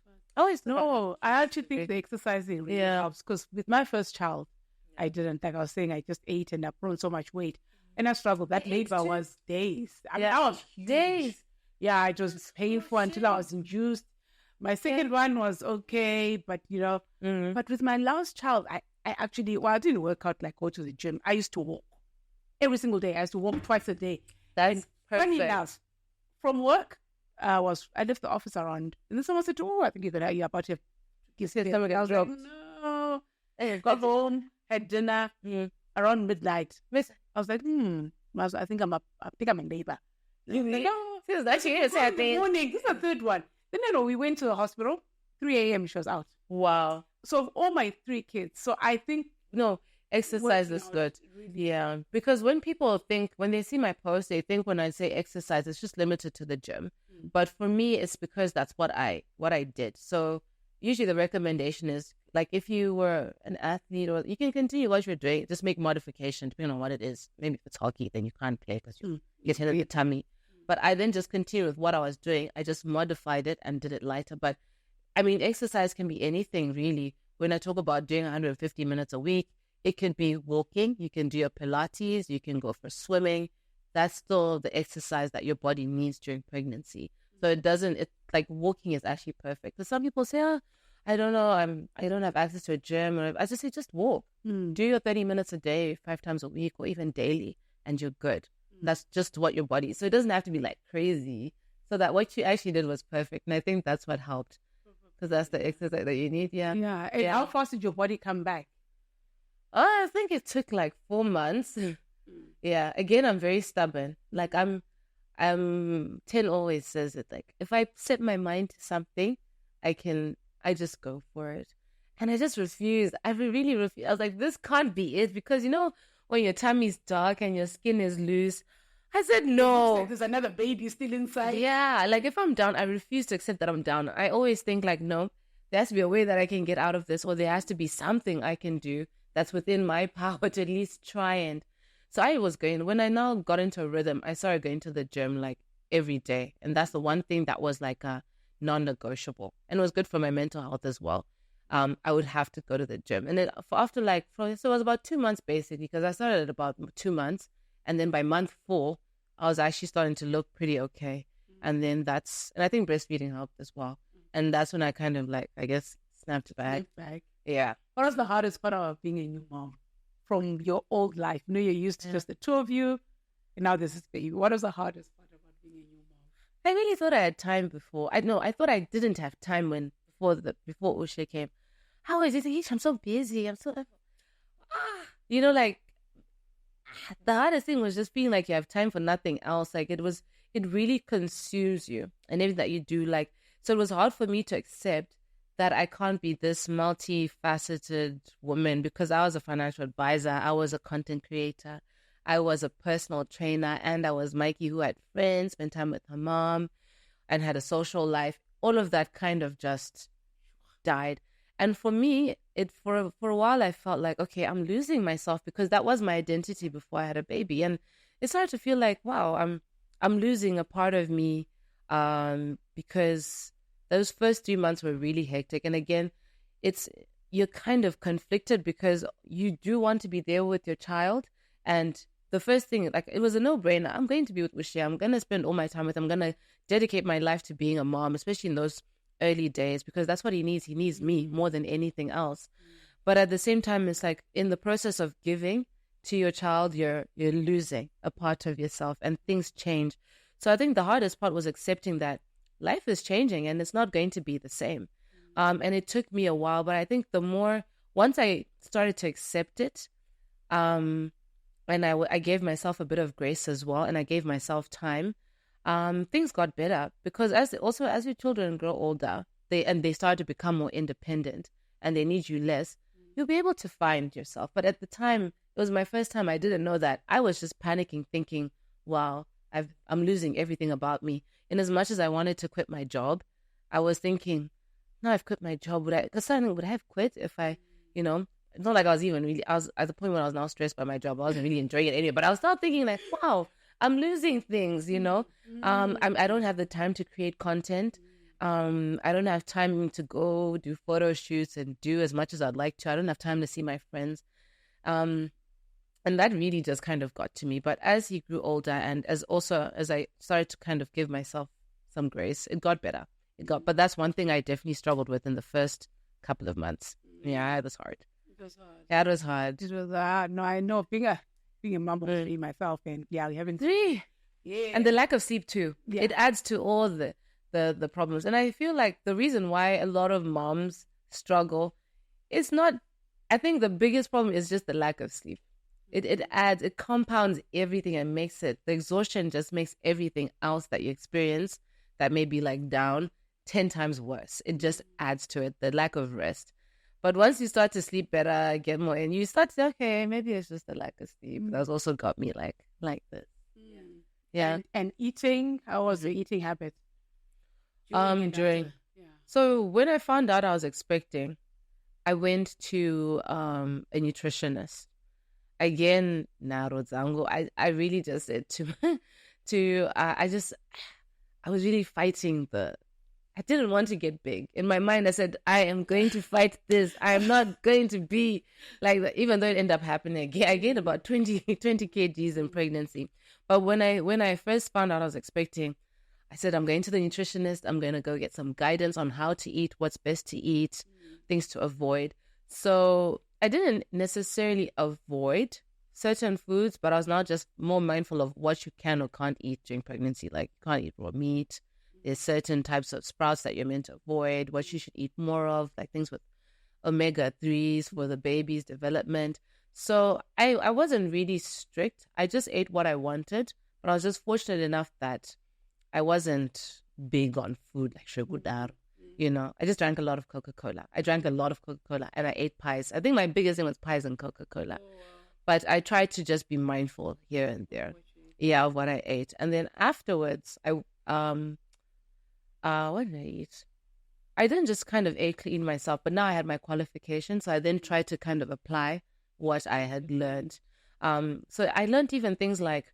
No, I actually think the exercising really helps, because with my first child, I didn't. Like I was saying, I just ate and I put on so much weight. And I struggled. That labor was days. I mean, that was huge. Days. Yeah, it was painful until I was induced. My second one was okay, but but with my last child, I actually, I didn't work out, like go to the gym. I used to walk every single day. I used to walk twice a day. That's perfect. Funny enough, from work, I left the office around, and then someone said, "Oh, I think you're about to give someone else." I was like, no. I got home, had dinner around midnight. I was like, I think I'm in labor. No, this is actually happening. Morning. This is the third one. Then we went to the hospital. 3 a.m. she was out. Wow. So all my 3 kids. So I think exercise is good. Really. Yeah, because when they see my post, they think when I say exercise, it's just limited to the gym. But for me, it's because that's what I did. So usually the recommendation is, like, if you were an athlete, or you can continue what you're doing, just make modification depending on what it is. Maybe if it's hockey, then you can't play because you get hit in the tummy. But I then just continued with what I was doing. I just modified it and did it lighter. But I mean, exercise can be anything really. When I talk about doing 150 minutes a week, it can be walking. You can do your Pilates. You can go for swimming. That's still the exercise that your body needs during pregnancy. So it's like walking is actually perfect. Because some people say, I don't know, I don't have access to a gym. Or I just say, just walk. Do your 30 minutes a day, 5 times a week, or even daily, and you're good. That's just what your body. So it doesn't have to be like crazy. So that what you actually did was perfect. And I think that's what helped. Because that's the exercise that you need. Yeah. Yeah. And how fast did your body come back? I think it took like 4 months. Yeah. Again, I'm very stubborn. Like I'm 10 always says it. Like if I set my mind to something, I just go for it. And I just refused. I really refused. I was like, this can't be it. Because when your tummy's dark and your skin is loose, I said no. Like there's another baby still inside. Yeah, like if I'm down, I refuse to accept that I'm down. I always think like, no, there has to be a way that I can get out of this, or there has to be something I can do that's within my power to at least try. And so I was when I now got into a rhythm, I started going to the gym like every day. And that's the one thing that was like a non-negotiable, and it was good for my mental health as well. I would have to go to the gym. And then so it was about 2 months basically, because I started at about 2 months. And then by month 4, I was actually starting to look pretty okay. And then and I think breastfeeding helped as well. And that's when I kind of I guess, snapped back. Yeah. What was the hardest part of being a new mom from your old life? You're used to just the two of you, and now this is baby. What was the hardest part about being a new mom? I really thought I had time before. I thought I didn't have time before Usha came. How is it? I'm so busy. I'm so... the hardest thing was just feeling like you have time for nothing else. Like it was it really consumes you and everything that you do. Like, so it was hard for me to accept that I can't be this multifaceted woman because I was a financial advisor, I was a content creator, I was a personal trainer, and I was Mikey who had friends, spent time with her mom, and had a social life. All of that kind of just died. And for me, for a while I felt like, okay, I'm losing myself because that was my identity before I had a baby. And it started to feel like, wow, I'm losing a part of me, because those first 3 months were really hectic. And again, you're kind of conflicted because you do want to be there with your child. And the first thing, like, it was a no-brainer. I'm going to be with Ushia. I'm going to spend all my time with him. I'm going to dedicate my life to being a mom, especially in those early days, because that's what he needs. He needs me more than anything else. But at the same time, it's like in the process of giving to your child, you're losing a part of yourself, and things change. So I think the hardest part was accepting that life is changing and it's not going to be the same. And it took me a while, but I think once I started to accept it, and I gave myself a bit of grace as well, and I gave myself time, things got better, because as your children grow older, they start to become more independent and they need you less, you'll be able to find yourself. But at the time, it was my first time, I didn't know that. I was just panicking, thinking, wow, I'm losing everything about me. In as much as I wanted to quit my job, I was thinking, no, I've quit my job. Would I have quit if I, it's not like I was at the point when I was now stressed by my job. I wasn't really enjoying it anyway, but I was still thinking like, wow, I'm losing things, I don't have the time to create content. I don't have time to go do photo shoots and do as much as I'd like to. I don't have time to see my friends. And that really just kind of got to me. But as he grew older, and as I started to kind of give myself some grace, it got better. But that's one thing I definitely struggled with in the first couple of months. Yeah, it was hard. It was hard. Yeah, it was hard. It was hard. No, I know, being a mom of three myself, and we haven't three. Yeah. And the lack of sleep too. Yeah. It adds to all the problems. And I feel like the reason why a lot of moms struggle is not, I think the biggest problem is just the lack of sleep. It compounds everything and the exhaustion just makes everything else that you experience that may be like down 10 times worse. It just adds to it, the lack of rest. But once you start to sleep better, get more, and you start to say, okay, maybe it's just the lack of sleep. That's also got me like this. Yeah. And eating, how was the eating habit? So when I found out I was expecting, I went to a nutritionist. Again, I really just said I was really fighting I didn't want to get big. In my mind, I said, I am going to fight this. I am not going to be like that, even though it ended up happening. I gained about 20 kgs in pregnancy. But when I first found out I was expecting, I said, I'm going to the nutritionist. I'm going to go get some guidance on how to eat, what's best to eat, things to avoid. So I didn't necessarily avoid certain foods, but I was now just more mindful of what you can or can't eat during pregnancy. Like, you can't eat raw meat. There's certain types of sprouts that you're meant to avoid, what you should eat more of, like things with omega-3s for the baby's development. So I wasn't really strict. I just ate what I wanted, but I was just fortunate enough that I wasn't big on food like shugudar. I just drank a lot of Coca-Cola. And I ate pies. I think my biggest thing was pies and Coca-Cola. Oh, wow. But I tried to just be mindful here and there. Of what I ate. And then afterwards, what did I eat? I didn't just kind of ate clean myself, but now I had my qualification. So I then tried to kind of apply what I had learned. So I learned even things like,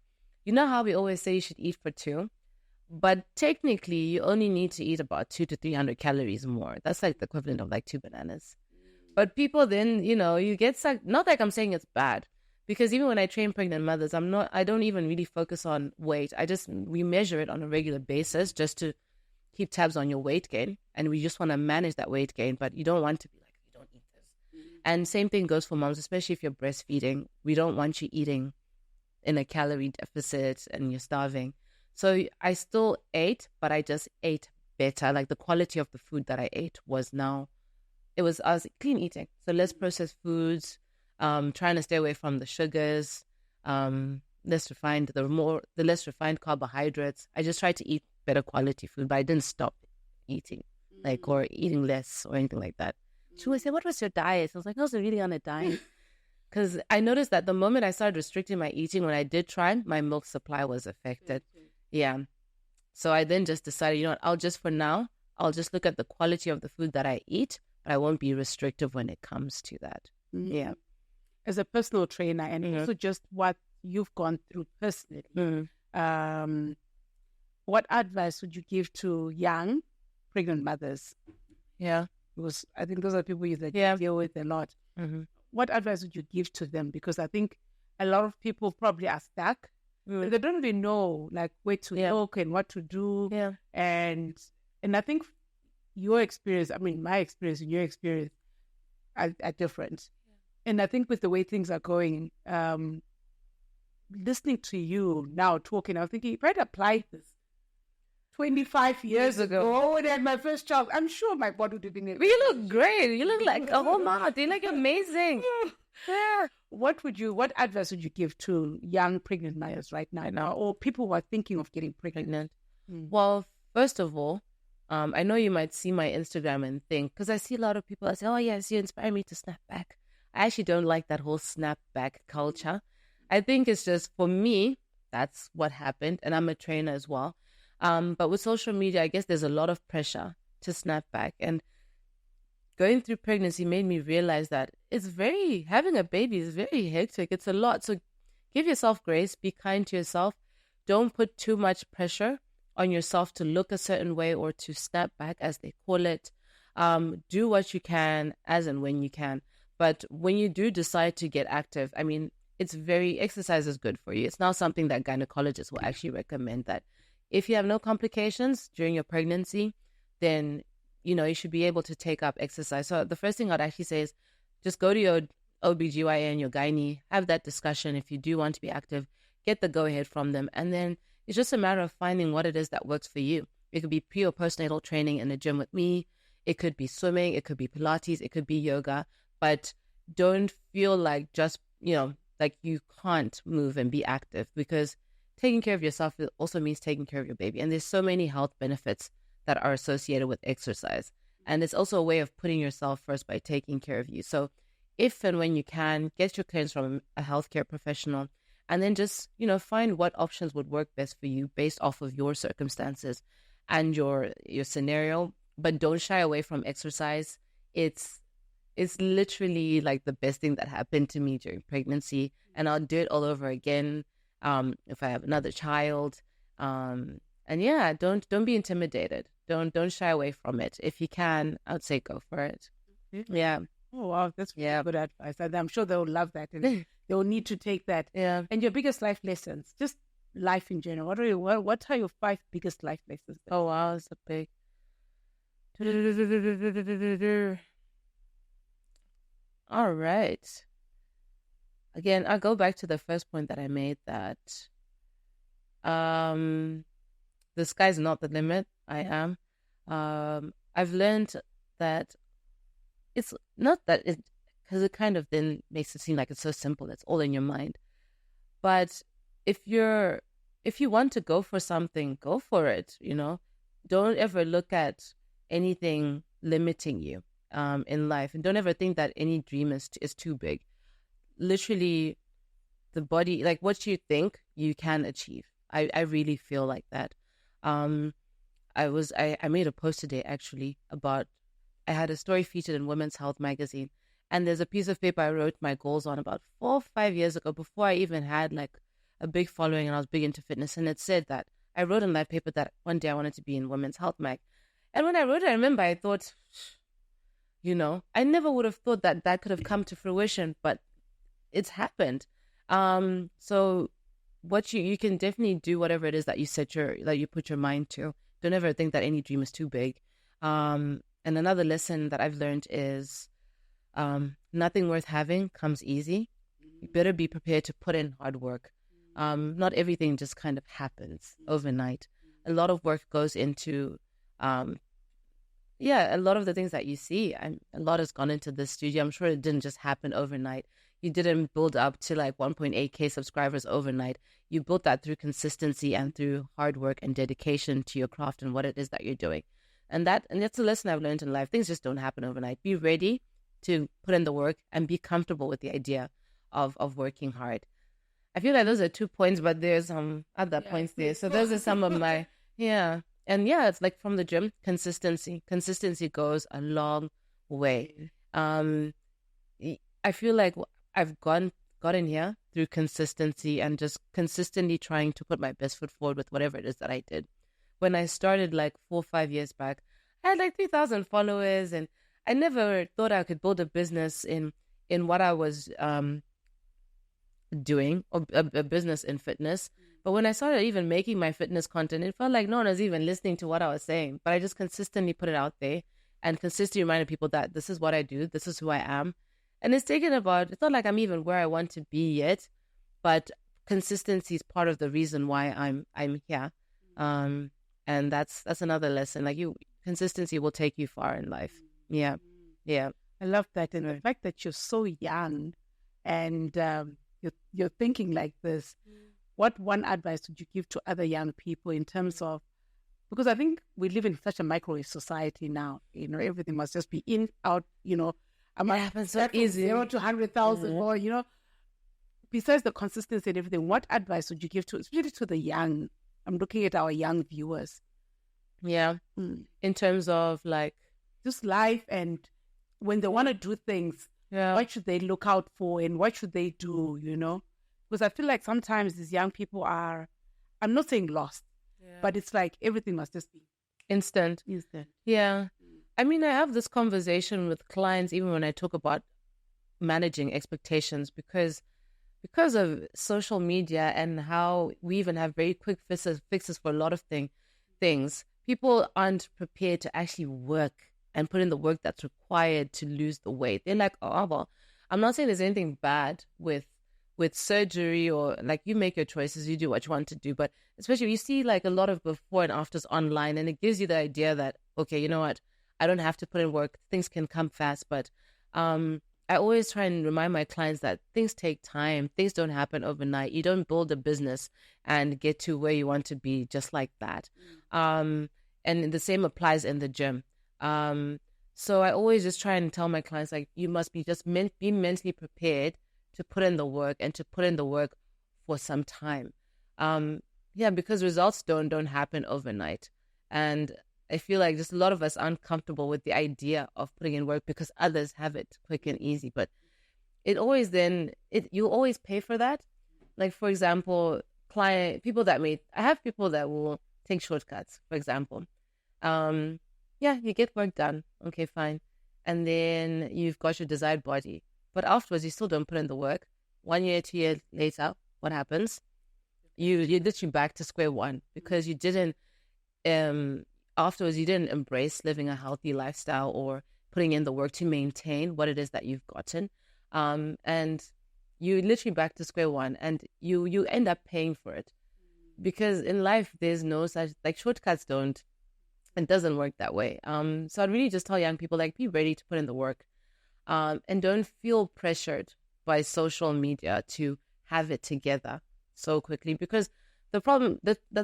how we always say you should eat for two? But technically, you only need to eat about 200 to 300 calories more. That's like the equivalent of like 2 bananas. But people then, you get sucked. Not like I'm saying it's bad, because even when I train pregnant mothers, I don't even really focus on weight. We measure it on a regular basis just to keep tabs on your weight gain. And we just want to manage that weight gain, but you don't want to be like, you don't eat this. And same thing goes for moms, especially if you're breastfeeding. We don't want you eating in a calorie deficit and you're starving. So I still ate, but I just ate better. Like, the quality of the food that I ate was I was clean eating. So less processed foods, trying to stay away from the sugars, less refined, the less refined carbohydrates. I just tried to eat better quality food, but I didn't stop eating, like, or eating less or anything like that. She would say, "What was your diet?" I was like, "I wasn't really on a diet." Because I noticed that the moment I started restricting my eating, when I did try, my milk supply was affected. Yeah. So I then just decided, you know what, I'll just look at the quality of the food that I eat, but I won't be restrictive when it comes to that. Yeah. As a personal trainer, and also just what you've gone through personally, what advice would you give to young pregnant mothers? Yeah. Because I think those are people that you deal with a lot. What advice would you give to them? Because I think a lot of people probably are stuck. They don't really know like where to look and what to do. And I think your experience, I mean, my experience and your experience are different. And I think with the way things are going, listening to you now talking, I'm thinking, if I'd applied this 25 years ago when I had my first child, I'm sure my body would have been... You look great. You look like a whole mom. You look amazing. Yeah. What advice would you give to young pregnant mothers right now, or people who are thinking of getting pregnant? Well, first of all, I know you might see my Instagram and think, because I see a lot of people that say, "Oh yes, you inspire me to snap back." I actually don't like that whole snap back culture. I think it's just, for me, that's what happened, and I'm a trainer as well. But with social media, I guess there's a lot of pressure to snap back. And going through pregnancy made me realize that having a baby is very hectic. It's a lot. So give yourself grace, be kind to yourself. Don't put too much pressure on yourself to look a certain way or to snap back, as they call it. Do what you can as and when you can. But when you do decide to get active, I mean, exercise is good for you. It's now something that gynecologists will actually recommend, that if you have no complications during your pregnancy, then, you should be able to take up exercise. So the first thing I'd actually say is just go to your OBGYN, your gynae, have that discussion. If you do want to be active, get the go-ahead from them. And then it's just a matter of finding what it is that works for you. It could be pre or postnatal training in the gym with me. It could be swimming. It could be Pilates. It could be yoga. But don't feel like just, like you can't move and be active, because taking care of yourself also means taking care of your baby. And there's so many health benefits that are associated with exercise. And it's also a way of putting yourself first by taking care of you. So if and when you can, get your clearance from a healthcare professional, and then just, find what options would work best for you based off of your circumstances and your scenario. But don't shy away from exercise. It's literally like the best thing that happened to me during pregnancy. And I'll do it all over again if I have another child. And yeah, don't be intimidated. Don't shy away from it. If you can, I'd say go for it. Yeah. Oh wow, that's really good advice. And I'm sure they'll love that, and they'll need to take that. Yeah. And your biggest life lessons, just life in general. What are your 5 biggest life lessons? Oh wow, it's a big. All right. Again, I'll go back to the first point that I made, that the sky's not the limit. I've learned that it's not that it, because it kind of then makes it seem like it's so simple. It's all in your mind. But if you want to go for something, go for it. Don't ever look at anything limiting you in life, and don't ever think that any dream is too big. Literally, the body, like what you think, you can achieve. I really feel like that. I made a post today actually about, I had a story featured in Women's Health magazine, and there's a piece of paper I wrote my goals on about 4 or 5 years ago, before I even had like a big following and I was big into fitness. And it said that I wrote in that paper that one day I wanted to be in Women's Health mag. And when I wrote it, I remember I thought, I never would have thought that could have come to fruition, but it's happened. So what you can definitely do whatever it is that you put your mind to. Don't ever think that any dream is too big. And another lesson that I've learned is nothing worth having comes easy. You better be prepared to put in hard work. Not everything just kind of happens overnight. A lot of work goes into, a lot of the things that you see. A lot has gone into this studio. I'm sure it didn't just happen overnight. You didn't build up to like 1.8K subscribers overnight. You built that through consistency and through hard work and dedication to your craft and what it is that you're doing. And that's a lesson I've learned in life. Things just don't happen overnight. Be ready to put in the work and be comfortable with the idea of working hard. I feel like those are 2 points, but there's other points there. So those are some of my, yeah. And yeah, it's like from the gym, consistency. Consistency goes a long way. I feel like I've gotten here through consistency and just consistently trying to put my best foot forward with whatever it is that I did. When I started like 4 or 5 years back, I had like 3,000 followers, and I never thought I could build a business in what I was doing, or a business in fitness. But when I started even making my fitness content, it felt like no one was even listening to what I was saying. But I just consistently put it out there and consistently reminded people that this is what I do, this is who I am. And it's not like I'm even where I want to be yet, but consistency is part of the reason why I'm here. And that's another lesson. Like consistency will take you far in life. Yeah. Yeah. I love that. And the fact that you're so young and you're thinking like this, what one advice would you give to other young people in terms of, because I think we live in such a microwave society now, everything must just be in, out, it happens so easy. 0 to 100,000 or, besides the consistency and everything, what advice would you give especially to the young? I'm looking at our young viewers. Yeah. In terms of like just life, and when they want to do things, what should they look out for and what should they do, Because I feel like sometimes these young people are, I'm not saying lost, but it's like everything must just be instant. Yeah. I mean, I have this conversation with clients even when I talk about managing expectations, because of social media and how we even have very quick fixes for a lot of things, people aren't prepared to actually work and put in the work that's required to lose the weight. They're like, oh, well, I'm not saying there's anything bad with surgery, or like you make your choices, you do what you want to do. But especially you see like a lot of before and afters online, and it gives you the idea that, okay, you know what? I don't have to put in work. Things can come fast. But I always try and remind my clients that things take time. Things don't happen overnight. You don't build a business and get to where you want to be just like that. And the same applies in the gym. So I always just try and tell my clients, like, you must be be mentally prepared to put in the work, and to put in the work for some time. Because results don't happen overnight. And I feel like just a lot of us aren't comfortable with the idea of putting in work because others have it quick and easy. But you always pay for that. Like, for example, I have people that will take shortcuts, for example. You get work done. Okay, fine. And then you've got your desired body. But afterwards, you still don't put in the work. 1 year, 2 years later, what happens? You're literally back to square one, because you didn't, afterwards, you didn't embrace living a healthy lifestyle or putting in the work to maintain what it is that you've gotten. And you're literally back to square one, and you end up paying for it. Because in life, there's no such, like, shortcuts it doesn't work that way. So I'd really just tell young people, like, be ready to put in the work. And don't feel pressured by social media to have it together so quickly, because the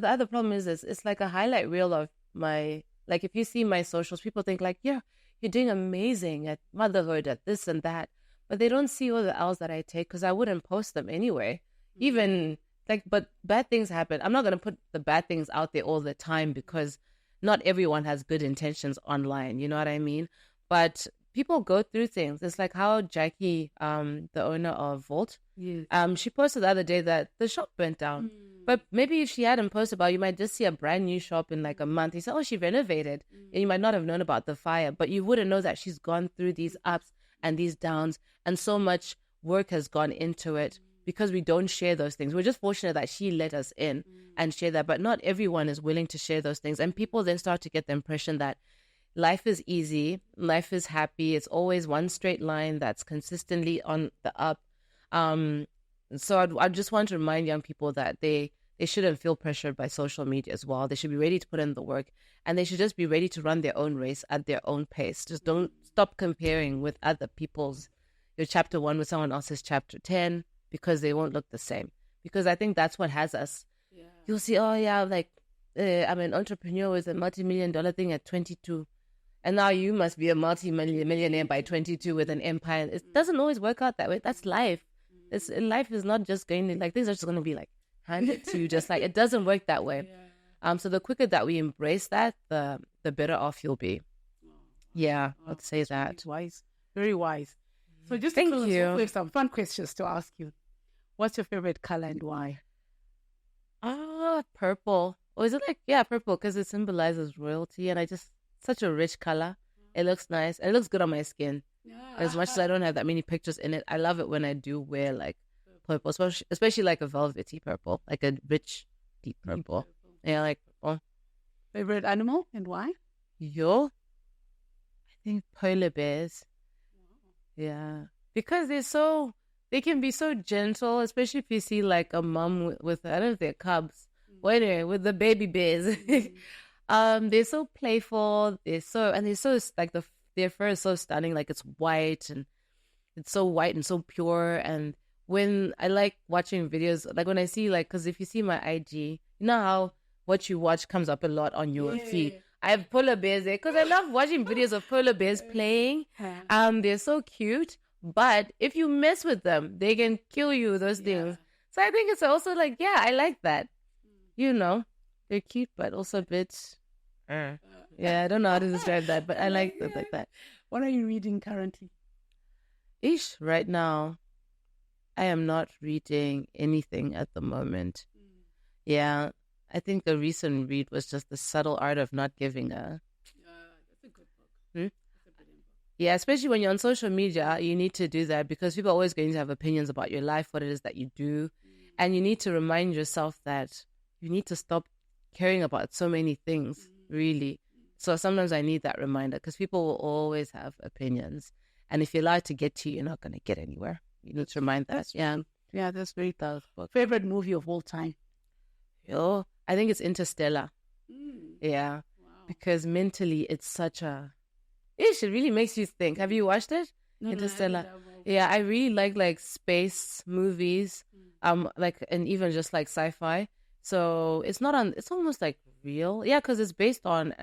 other problem is it's like a highlight reel of like, if you see my socials, people think like, yeah, you're doing amazing at motherhood, at this and that, but they don't see all the L's that I take, because I wouldn't post them anyway. Even like, but bad things happen. I'm not going to put the bad things out there all the time, because not everyone has good intentions online. You know what I mean? But people go through things. It's like how Jackie, the owner of Volt, she posted the other day that the shop burnt down. But maybe if she hadn't posted about it, you might just see a brand new shop in like a month. You say, oh, she renovated. And you might not have known about the fire, but you wouldn't know that she's gone through these ups and these downs, and so much work has gone into it, because we don't share those things. We're just fortunate that she let us in and share that, but not everyone is willing to share those things. And people then start to get the impression that life is easy, life is happy, it's always one straight line that's consistently on the up. So I just want to remind young people that they shouldn't feel pressured by social media as well. They should be ready to put in the work, and they should just be ready to run their own race at their own pace. Just don't stop comparing with other people's, your chapter 1 with someone else's chapter 10 because they won't look the same. Because I think that's what has us. Yeah. You'll see, oh yeah, like I'm an entrepreneur with a multi-million-dollar thing at 22. And now you must be a multi-millionaire by 22 with an empire. It doesn't always work out that way. That's life. Life is not just going to, like, things are just going to be like handed to you, just like, it doesn't work that way. Yeah. So the quicker that we embrace that, the better off you'll be. Yeah, I'd say that. Wise. Very wise. So just Thank to close, you. We have some fun questions to ask you. What's your favorite color and why? Purple. Or is it like, yeah, purple, because it symbolizes royalty, and such a rich color. It looks nice. It looks good on my skin. Yeah. As much as I don't have that many pictures in it, I love it when I do wear like purple, especially like a velvety purple, like a rich, deep purple. Yeah, like purple. Favorite animal and why? I think polar bears. Wow. Yeah, because they can be so gentle, especially if you see like a mom with I don't know if they're cubs. Well, anyway, with the baby bears. They're so playful. They're so like their fur is so stunning. Like it's white and it's so white and so pure. And when I like watching videos, like when I see like, because if you see my IG, you know how what you watch comes up a lot on your feed. I have polar bears there because I love watching videos of polar bears playing. They're so cute. But if you mess with them, they can kill you. Those things. So I think it's also like, yeah, I like that. You know, they're cute, but also a bit. Yeah, I don't know how to describe that, but I like that. Like that. What are you reading currently? Right now, I am not reading anything at the moment. Yeah, I think the recent read was just The Subtle Art of Not Giving a. That's a good book. That's a brilliant book. Yeah, especially when you're on social media, you need to do that because people are always going to have opinions about your life, what it is that you do, and you need to remind yourself that you need to stop caring about so many things, really. So sometimes I need that reminder because people will always have opinions. And if you're allowed to get to you, you're not going to get anywhere. You need to remind that. Yeah, that's very tough. Favorite movie of all time? I think it's Interstellar. Yeah. Wow. Because mentally it's such a... It really makes you think. Have you watched it? No, Interstellar. Yeah, I really like space movies. And even just like sci-fi. So it's almost like real. Yeah, because it's based on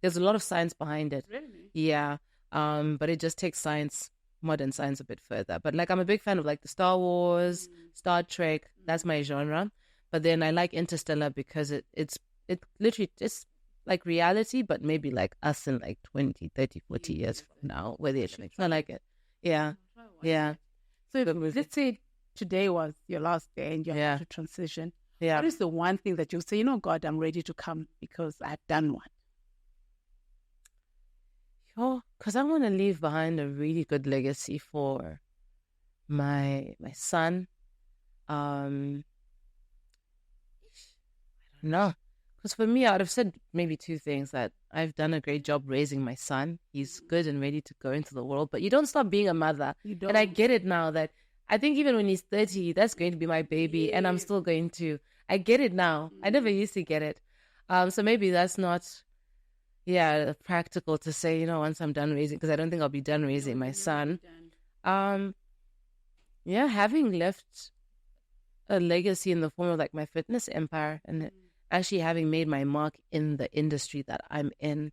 there's a lot of science behind it. Really? Yeah. But it just takes modern science a bit further. But like I'm a big fan of like the Star Wars, Star Trek. That's my genre. But then I like Interstellar because it literally just like reality, but maybe like us in like 20, 30, 40 years from now. I like it. Yeah. Yeah. So let's say today was your last day and you have to transition. Yeah. What is the one thing that you say, you know, God, I'm ready to come because I've done one? Because I want to leave behind a really good legacy for my son. I don't know. Because for me, I would have said maybe two things: that I've done a great job raising my son. He's good and ready to go into the world. But you don't stop being a mother. You don't. And I get it now that I think even when he's 30, that's going to be my baby. And I'm still going to. I get it now. I never used to get it. So maybe that's not, practical to say, once I'm done raising, because I don't think I'll be done raising my son. Having left a legacy in the form of like my fitness empire and actually having made my mark in the industry that I'm in,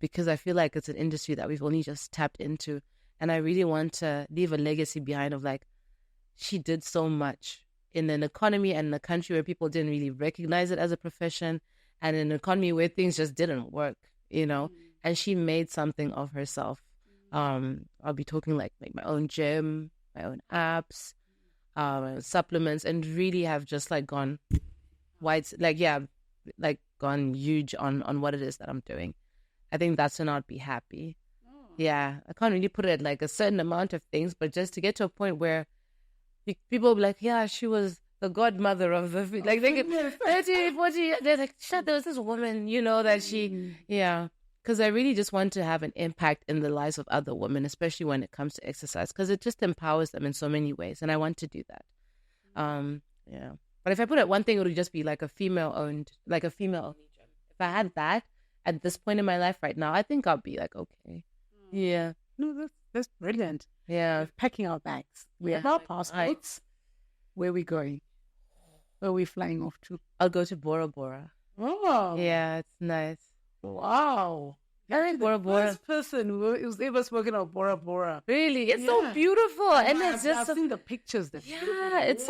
because I feel like it's an industry that we've only just tapped into. And I really want to leave a legacy behind of like, she did so much in an economy and a country where people didn't really recognize it as a profession, and in an economy where things just didn't work, and she made something of herself. I'll be talking like my own gym, my own apps, supplements, and really have just like gone wide, gone huge on what it is that I'm doing. I think that's when I'd be happy. Yeah, I can't really put it at like a certain amount of things, but just to get to a point where people will be like, yeah, she was the godmother of the like they get 30, 40, they're like, shut, there was this woman, that she, because I really just want to have an impact in the lives of other women, especially when it comes to exercise, because it just empowers them in so many ways, and I want to do that. But if I put it one thing, it would just be like a female-owned gym. If I had that at this point in my life right now, I think I'll be like, okay. Yeah. No, That's brilliant. Yeah. We're packing our bags. We have our passports. Where are we going? Where are we flying off to? I'll go to Bora Bora. Oh. Yeah, it's nice. Wow. I think Bora Bora. First person who was ever spoken of Bora Bora. Really? It's so beautiful. And it's just... I've seen the pictures. It's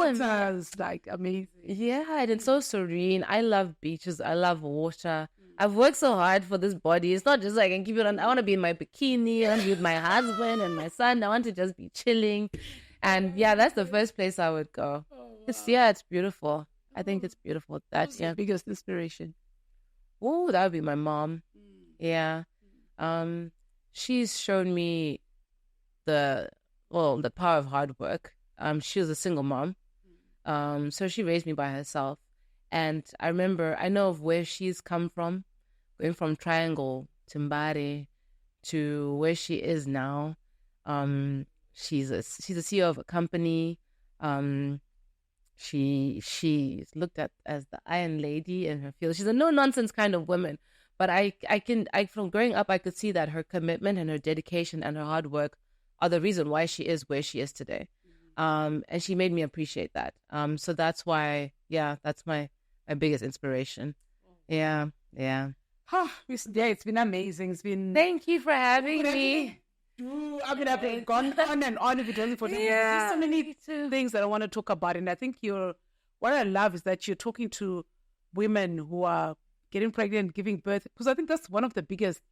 like amazing. Yeah, and it's so serene. I love beaches. I love water. I've worked so hard for this body. It's not just like I can keep it on. I want to be in my bikini. I want to be with my husband and my son. I want to just be chilling. And yeah, that's the first place I would go. It's beautiful. I think it's beautiful. That's your biggest inspiration. Oh, that would be my mom. Yeah. She's shown me the power of hard work. She was a single mom. So she raised me by herself. And I know of where she's come from, going from Triangle to Mbare to where she is now. She's a CEO of a company. She's looked at as the Iron Lady in her field. She's a no-nonsense kind of woman. But from growing up, I could see that her commitment and her dedication and her hard work are the reason why she is where she is today. And she made me appreciate that. So that's why, that's my biggest inspiration. Yeah. Miss Chindiya, it's been amazing. Thank you for having me. I mean, I've gone on and on if it wasn't for there's so many things that I want to talk about. And I think what I love is that you're talking to women who are getting pregnant, giving birth, because I think that's one of the biggest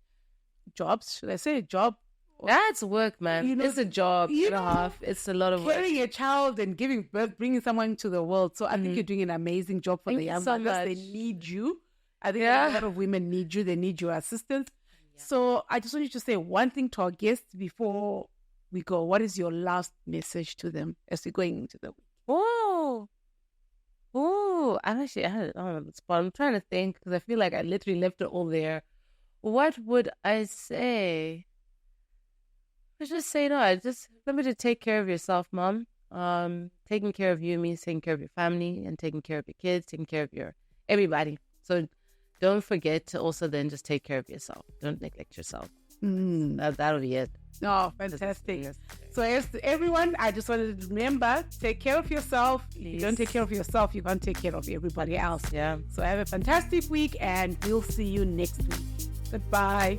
jobs. Should I say a job? That's work, man. It's a job and a half. It's a lot of work. Carrying a child and giving birth, bringing someone to the world. So I think you're doing an amazing job for the young mothers. They need you. I think a lot of women need you. They need your assistance. Yeah. So I just want you to say one thing to our guests before we go. What is your last message to them as we're going into the week? I'm trying to think because I feel like I literally left it all there. What would I say? I just say just remember to take care of yourself, Mom. Taking care of you means taking care of your family and taking care of your kids, taking care of everybody. So don't forget to also then just take care of yourself. Don't neglect yourself. That'll be it. Oh, fantastic. So as to everyone, I just wanted to remember, take care of yourself. Please. If you don't take care of yourself, you can't take care of everybody else. Yeah. So have a fantastic week and we'll see you next week. Goodbye.